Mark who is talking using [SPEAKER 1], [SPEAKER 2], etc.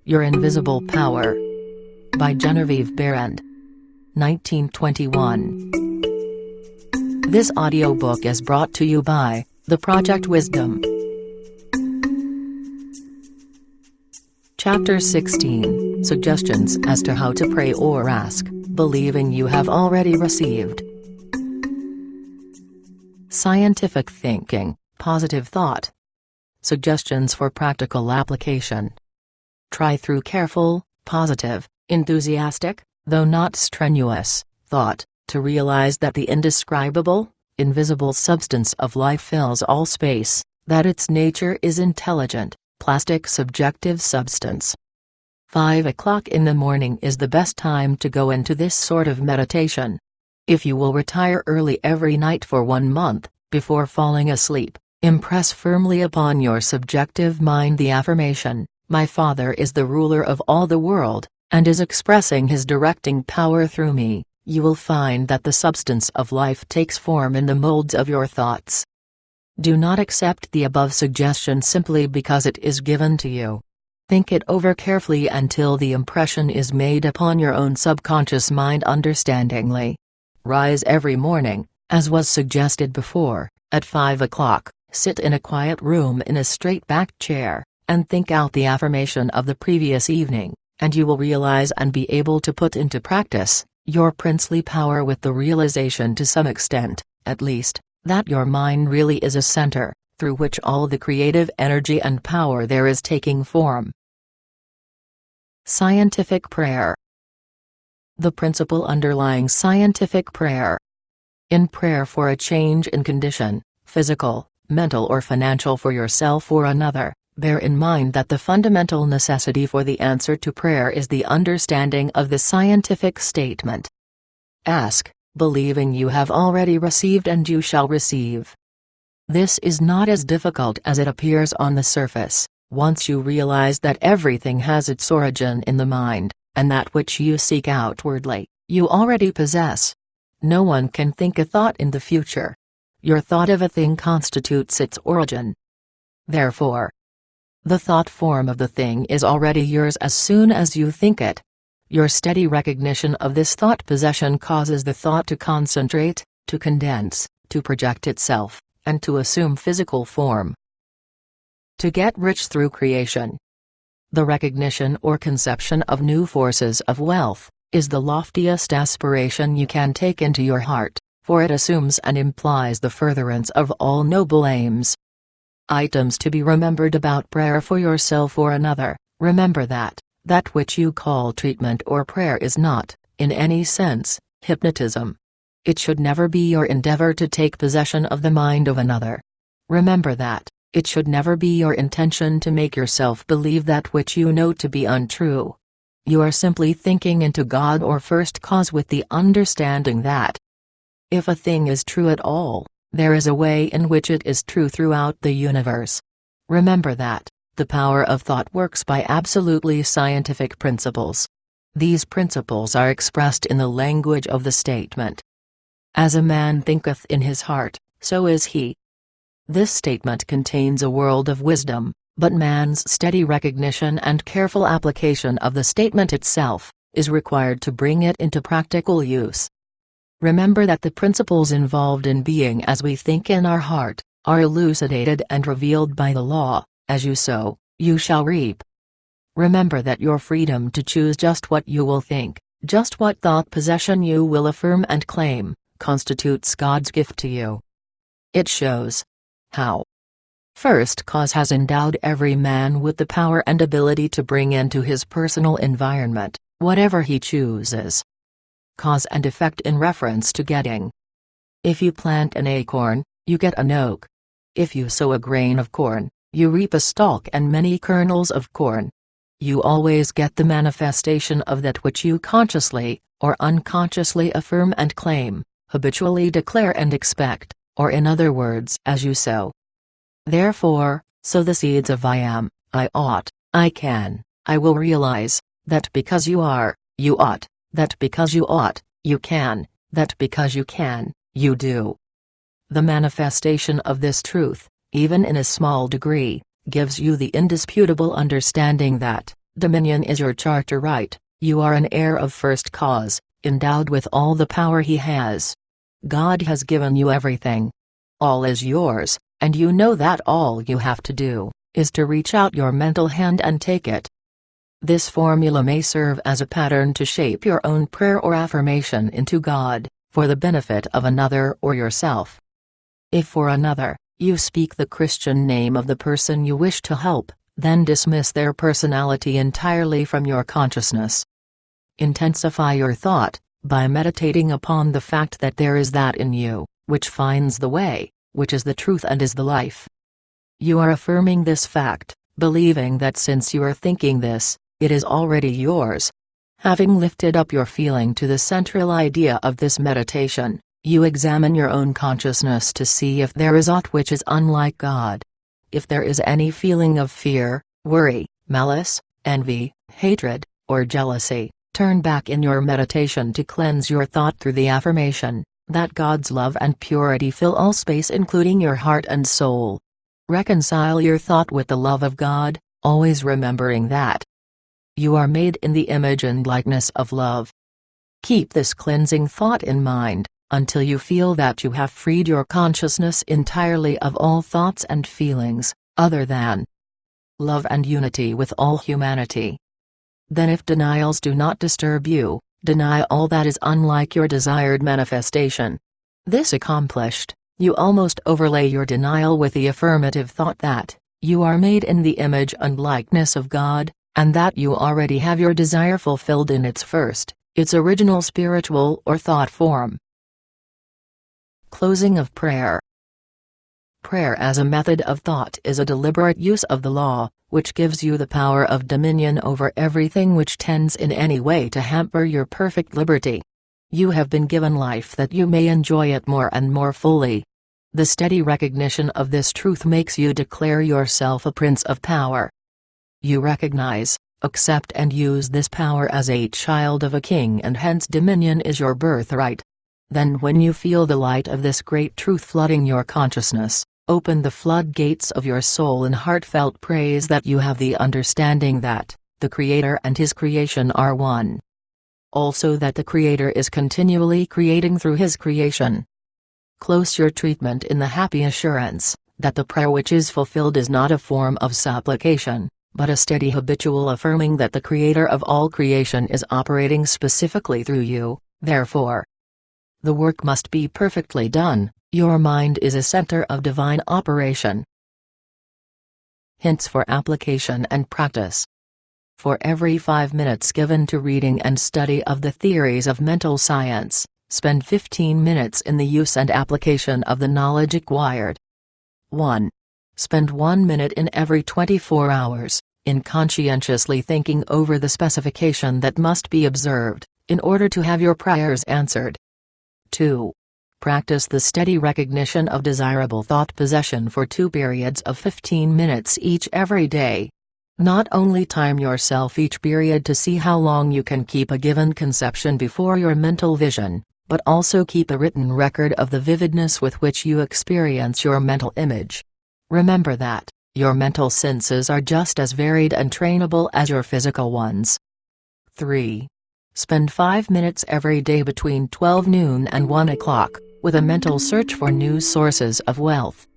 [SPEAKER 1] Your Invisible Power. By Genevieve Behrend. 1921. This audiobook is brought to you by The Project Wisdom. Chapter 16, Suggestions as to how to pray or ask, believing you have already received. Scientific thinking, positive thought. Suggestions for practical application. Try through careful, positive, enthusiastic, though not strenuous, thought, to realize that the indescribable, invisible substance of life fills all space, that its nature is intelligent, plastic subjective substance. 5 o'clock in the morning is the best time to go into this sort of meditation. If you will retire early every night for 1 month, before falling asleep, impress firmly upon your subjective mind the affirmation, "My Father is the ruler of all the world, and is expressing his directing power through me." You will find that the substance of life takes form in the molds of your thoughts. Do not accept the above suggestion simply because it is given to you. Think it over carefully until the impression is made upon your own subconscious mind understandingly. Rise every morning, as was suggested before, at 5 o'clock, sit in a quiet room in a straight-backed chair, and think out the affirmation of the previous evening, and you will realize and be able to put into practice your princely power with the realization to some extent, at least, that your mind really is a center, through which all the creative energy and power there is taking form. Scientific prayer. The principle underlying scientific prayer. In prayer for a change in condition, physical, mental or financial for yourself or another, bear in mind that the fundamental necessity for the answer to prayer is the understanding of the scientific statement. Ask, believing you have already received and you shall receive. This is not as difficult as it appears on the surface, once you realize that everything has its origin in the mind, and that which you seek outwardly, you already possess. No one can think a thought in the future. Your thought of a thing constitutes its origin. Therefore, the thought form of the thing is already yours as soon as you think it. Your steady recognition of this thought possession causes the thought to concentrate, to condense, to project itself, and to assume physical form. To get rich through creation. The recognition or conception of new forces of wealth is the loftiest aspiration you can take into your heart, for it assumes and implies the furtherance of all noble aims. Items to be remembered about prayer for yourself or another. Remember that which you call treatment or prayer is not, in any sense, hypnotism. It should never be your endeavor to take possession of the mind of another. Remember that it should never be your intention to make yourself believe that which you know to be untrue. You are simply thinking into God or First Cause with the understanding that if a thing is true at all, there is a way in which it is true throughout the universe. Remember that the power of thought works by absolutely scientific principles. These principles are expressed in the language of the statement. As a man thinketh in his heart, so is he. This statement contains a world of wisdom, but man's steady recognition and careful application of the statement itself is required to bring it into practical use. Remember that the principles involved in being as we think in our heart, are elucidated and revealed by the law, as you sow, you shall reap. Remember that your freedom to choose just what you will think, just what thought possession you will affirm and claim, constitutes God's gift to you. It shows how First Cause has endowed every man with the power and ability to bring into his personal environment whatever he chooses. Cause and effect in reference to getting. If you plant an acorn, you get an oak. If you sow a grain of corn, you reap a stalk and many kernels of corn. You always get the manifestation of that which you consciously, or unconsciously affirm and claim, habitually declare and expect, or in other words as you sow. Therefore, sow the seeds of I am, I ought, I can, I will realize, that because you are, you ought. That because you ought, you can, that because you can, you do. The manifestation of this truth, even in a small degree, gives you the indisputable understanding that, Dominion is your charter right. You are an heir of first cause, endowed with all the power He has. God has given you everything. All is yours, and you know that all you have to do is to reach out your mental hand and take it. This formula may serve as a pattern to shape your own prayer or affirmation into God, for the benefit of another or yourself. If for another, you speak the Christian name of the person you wish to help, then dismiss their personality entirely from your consciousness. Intensify your thought by meditating upon the fact that there is that in you, which finds the way, which is the truth and is the life. You are affirming this fact, believing that since you are thinking this, it is already yours. Having lifted up your feeling to the central idea of this meditation, you examine your own consciousness to see if there is aught which is unlike God. If there is any feeling of fear, worry, malice, envy, hatred, or jealousy, turn back in your meditation to cleanse your thought through the affirmation that God's love and purity fill all space including your heart and soul. Reconcile your thought with the love of God, always remembering that you are made in the image and likeness of love. Keep this cleansing thought in mind, until you feel that you have freed your consciousness entirely of all thoughts and feelings, other than love and unity with all humanity. Then if denials do not disturb you, deny all that is unlike your desired manifestation. This accomplished, you almost overlay your denial with the affirmative thought that you are made in the image and likeness of God, and that you already have your desire fulfilled in its original spiritual or thought form. Closing of prayer. Prayer as a method of thought is a deliberate use of the law, which gives you the power of dominion over everything which tends in any way to hamper your perfect liberty. You have been given life that you may enjoy it more and more fully. The steady recognition of this truth makes you declare yourself a prince of power. You recognize, accept and use this power as a child of a king, and hence dominion is your birthright. Then when you feel the light of this great truth flooding your consciousness, open the floodgates of your soul in heartfelt praise that you have the understanding that the Creator and His creation are one. Also that the Creator is continually creating through His creation. Close your treatment in the happy assurance that the prayer which is fulfilled is not a form of supplication, but a steady habitual affirming that the Creator of all creation is operating specifically through you. Therefore, the work must be perfectly done. Your mind is a center of divine operation. Hints for application and practice. For every 5 minutes given to reading and study of the theories of mental science, spend 15 minutes in the use and application of the knowledge acquired. 1. Spend 1 minute in every 24 hours, in conscientiously thinking over the specification that must be observed, in order to have your prayers answered. 2. Practice the steady recognition of desirable thought possession for 2 periods of 15 minutes each every day. Not only time yourself each period to see how long you can keep a given conception before your mental vision, but also keep a written record of the vividness with which you experience your mental image. Remember that your mental senses are just as varied and trainable as your physical ones. 3. Spend 5 minutes every day between 12 noon and 1 o'clock, with a mental search for new sources of wealth,